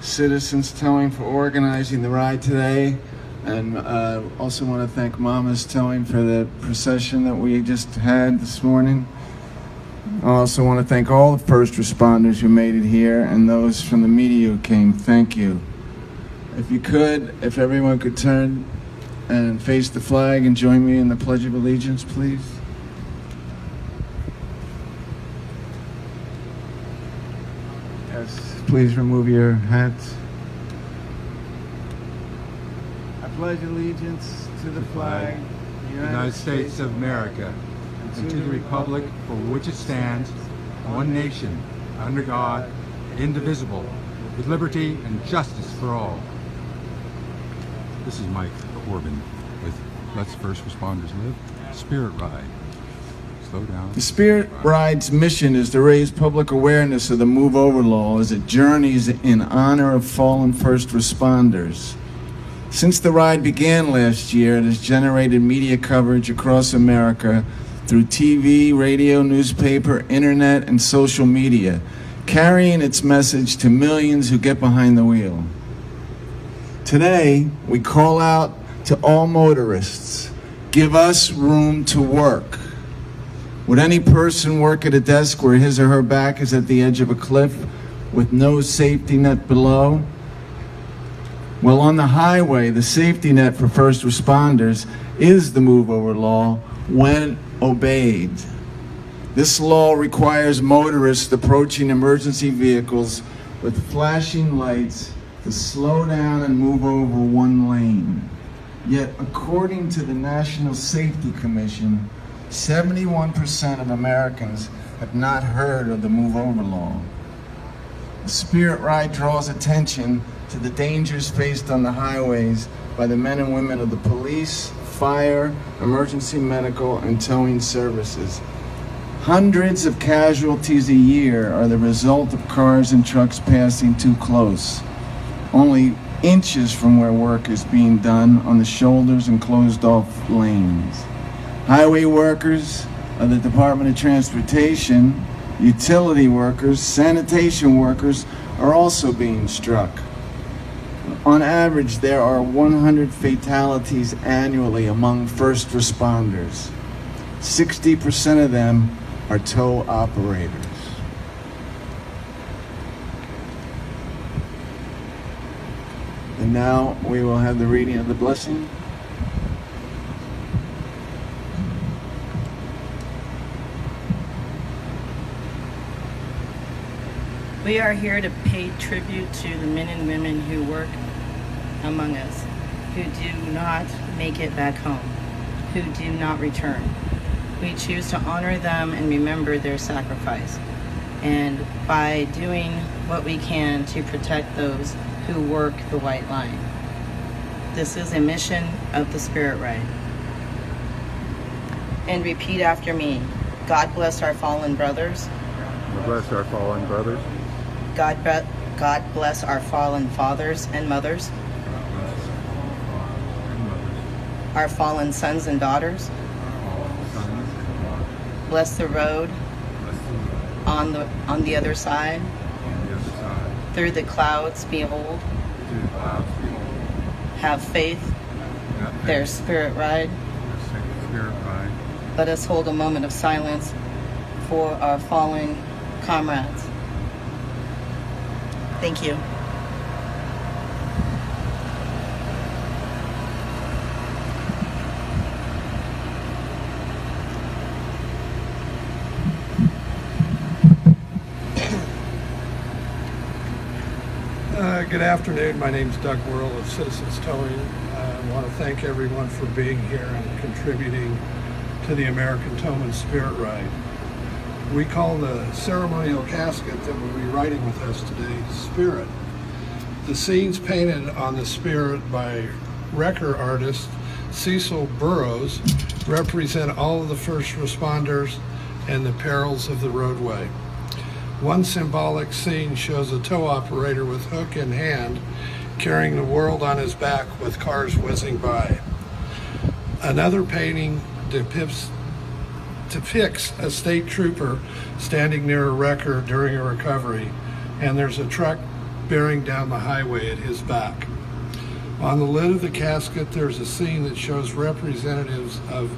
Citizens Towing for organizing the ride today. And also want to thank Mama's Towing for the procession that we just had this morning. I also want to thank all the first responders who made it here and those from the media who came. Thank you. If everyone could turn and face the flag and join me in the Pledge of Allegiance, please. Yes, please remove your hats. I pledge allegiance to the flag, United States of America, and to the republic for which it stands, one nation, under God, indivisible, with liberty and justice for all. This is Mike Corbin with Let's First Responders Live Spirit Ride. Slow down. The Spirit Ride's mission is to raise public awareness of the Move Over Law as it journeys in honor of fallen first responders. Since the ride began last year, it has generated media coverage across America through TV, radio, newspaper, internet, and social media, carrying its message to millions who get behind the wheel. Today, we call out to all motorists, give us room to work. Would any person work at a desk where his or her back is at the edge of a cliff with no safety net below? Well, on the highway, the safety net for first responders is the Move Over Law when obeyed. This law requires motorists approaching emergency vehicles with flashing lights to slow down and move over one lane. Yet, according to the National Safety Commission, 71% of Americans have not heard of the Move Over Law. The Spirit Ride draws attention to the dangers faced on the highways by the men and women of the police, fire, emergency medical, and towing services. Hundreds of casualties a year are the result of cars and trucks passing too close, only inches from where work is being done on the shoulders and closed-off lanes. Highway workers of the Department of Transportation, utility workers, sanitation workers are also being struck. On average, there are 100 fatalities annually among first responders. 60% of them are tow operators. And now we will have the reading of the blessing. We are here to pay tribute to the men and women who work among us, who do not make it back home, who do not return. We choose to honor them and remember their sacrifice, and by doing what we can to protect those who work the white line. This is a mission of the Spirit Ride. And repeat after me. God bless our fallen brothers. God bless our fallen brothers. God bless our fallen fathers and mothers, our fallen sons and daughters. Bless the road on the other side. Through the clouds behold. Have faith. Their Spirit Ride. Let us hold a moment of silence for our fallen comrades. Thank you. Good afternoon. My name is Doug Worrell of Citizens Towing. I want to thank everyone for being here and contributing to the American Towman Spirit Ride. We call the ceremonial casket that will be riding with us today Spirit. The scenes painted on the Spirit by wrecker artist Cecil Burrows represent all of the first responders and the perils of the roadway. One symbolic scene shows a tow operator with hook in hand carrying the world on his back with cars whizzing by. Another painting depicts a state trooper standing near a wrecker during a recovery, and there's a truck bearing down the highway at his back. On the lid of the casket, there's a scene that shows representatives of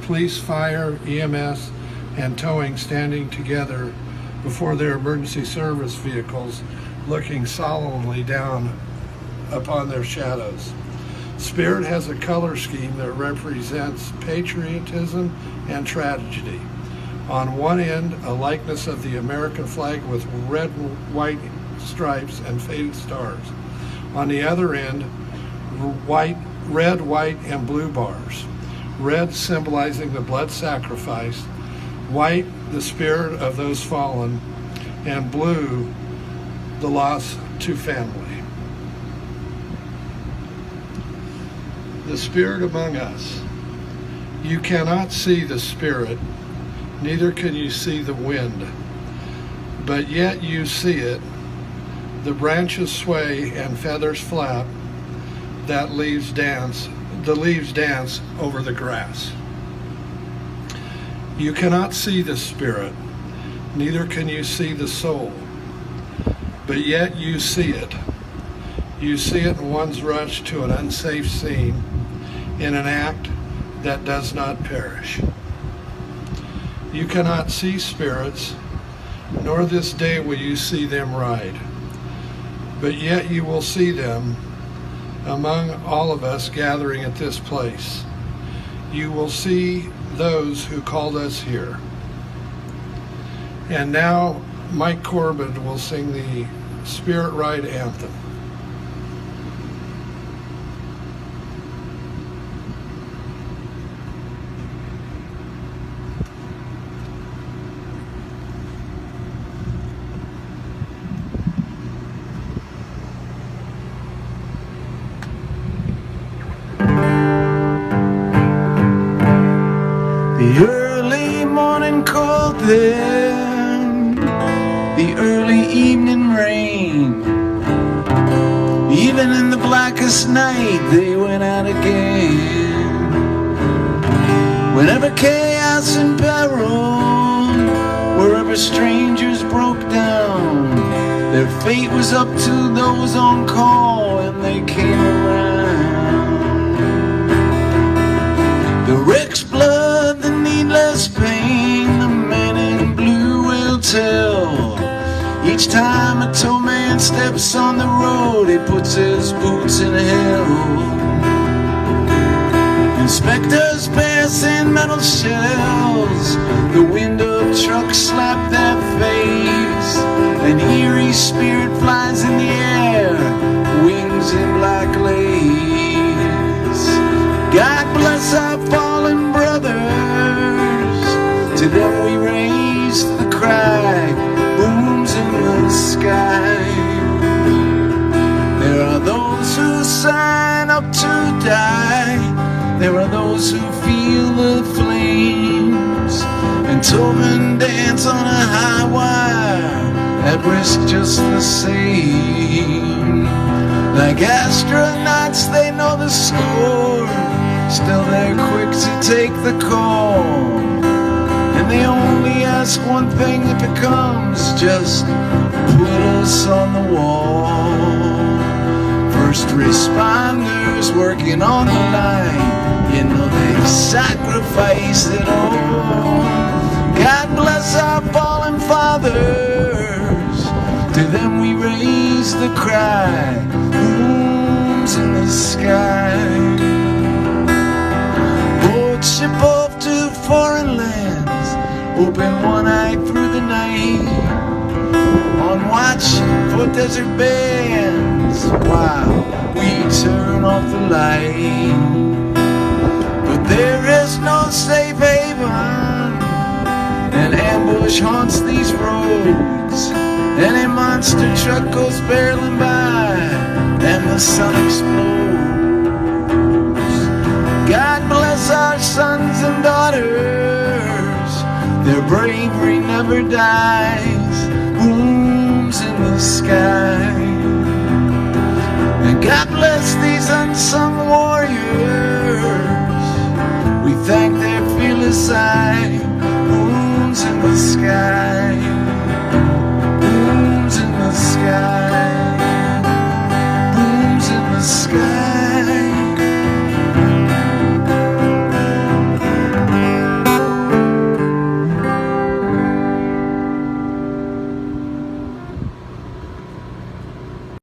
police, fire, EMS, and towing standing together before their emergency service vehicles, looking solemnly down upon their shadows. Spirit has a color scheme that represents patriotism and tragedy. On one end, a likeness of the American flag with red, white stripes and faded stars. On the other end, red, white, and blue bars. Red symbolizing the blood sacrifice, white the spirit of those fallen, and blue the loss to family. The Spirit among us. You cannot see the Spirit, neither can you see the wind, but yet you see it. The branches sway and feathers flap, the leaves dance over the grass. You cannot see the Spirit, neither can you see the soul, but yet you see it. You see it in one's rush to an unsafe scene, in an act that does not perish. You cannot see spirits, nor this day will you see them ride, but yet you will see them among all of us gathering at this place. You will see those who called us here. And now Mike Corbin will sing the Spirit Ride anthem. The early morning cold then, the early evening rain, even in the blackest night they went out again. Whenever chaos and peril, wherever strangers broke down, their fate was up to those on call and they came around. The wreck's blood, the needless pain, the man in blue will tell. Each time a tow man steps on the road, he puts his boots in hell. Inspectors passing metal shells, the window trucks slap their face. An eerie spirit flies in the air, wings in black lace. God bless our fallen brothers, to them we raise the cry, booms in the sky. There are those who sign up to die, there are those who feel the flames, and towmen dance on a high wire, at risk just the same. Like astronauts they know the score, still they're quick to take the call, and they only ask one thing if it comes, just put us on the wall. First responders working on the line, you know they sacrifice it all. God bless our fallen fathers, to them we raise the cry, booms in the sky. Boats ship off to foreign lands, open one eye through the night, on watch for desert bands, while we turn off the light. But there is no safe haven, an ambush haunts these roads. Any monster truck goes barreling by, and the sun explodes. God bless our sons and daughters, their bravery never dies, booms in the sky. And God bless these unsung warriors, we thank their fearless eye, booms in the sky.